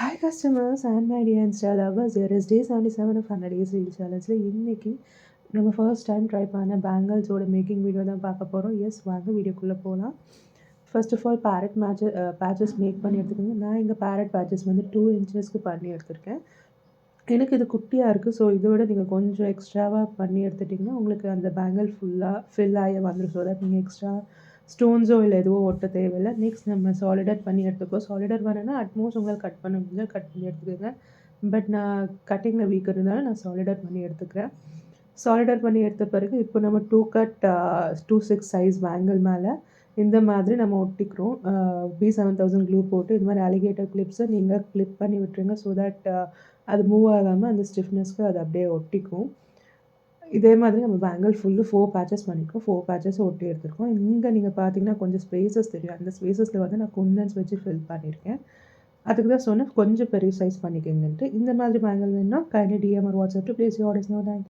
Hi customers and my dear Insta lovers, here is day 77 of 100 days reel challengeல இன்னைக்கு நம்ம first time try பண்ண பேங்கிள்ஸோட making video தான் பார்க்க போகிறோம். எஸ், வாங்க வீடியோக்குள்ளே போகலாம். First of all batches make பண்ணி எடுத்துக்கோங்க. நான் இங்கே பேரட் பேட்சஸ் வந்து 2 இன்ச்சஸ்க்கு பண்ணி எடுத்திருக்கேன். எனக்கு இது குட்டியாக இருக்குது. ஸோ இதை விட நீங்கள் கொஞ்சம் எக்ஸ்ட்ராவாக பண்ணி எடுத்துட்டிங்கன்னா உங்களுக்கு அந்த பேங்கிள் ஃபுல்லாக ஃபில் ஆகி வந்துடும். ஸோ தட் நீங்கள் எக்ஸ்ட்ரா ஸ்டோன்ஸோ இல்லை எதுவோ ஒட்ட தேவையில்லை. நெக்ஸ்ட் நம்ம சாலிடர் பண்ணி எடுத்துக்கோம். சாலிடர் பண்ணனா அட்மோஸ்ட் உங்களுக்கு கட் பண்ண முடிஞ்சால் கட் பண்ணி எடுத்துக்கோங்க. பட் நான் கட்டிங்கில் வீக் இருந்தாலும் நான் சாலிடர் பண்ணி எடுத்துக்கிறேன். சாலிடர் பண்ணி எடுத்த பிறகு இப்போ நம்ம 2 கட் 2/6 சைஸ் பேங்கிள் மேலே இந்த மாதிரி நம்ம ஒட்டிக்கிறோம். B7000 க்ளூ போட்டு இது மாதிரி அலிகேட்டர் கிளிப்ஸை நீங்கள் கிளிப் பண்ணி விட்டுருங்க. ஸோ தட் அது மூவ் ஆகாமல் அந்த ஸ்டிஃப்னஸ்க்கு அது அப்படியே ஒட்டிக்கும். இதே மாதிரி நம்ம பேங்கிள் ஃபுல்லு 4 பேட்சஸ் பண்ணியிருக்கோம். 4 பேட்சஸ் ஒட்டி எடுத்துருக்கோம். இங்கே நீங்கள் பார்த்தீங்கன்னா கொஞ்சம் ஸ்பேசஸ் தெரியும். அந்த ஸ்பேசஸில் வந்து நான் குந்தன்ஸ் வச்சு ஃபில் பண்ணியிருக்கேன். அதுக்கு தான் சொன்னேன் கொஞ்சம் பெரிய சைஸ் பண்ணிக்கங்கன்ட்டு. இந்த மாதிரி பேங்கிள் வேணும்னா kindly DM or WhatsApp to place your orders now. Thank you.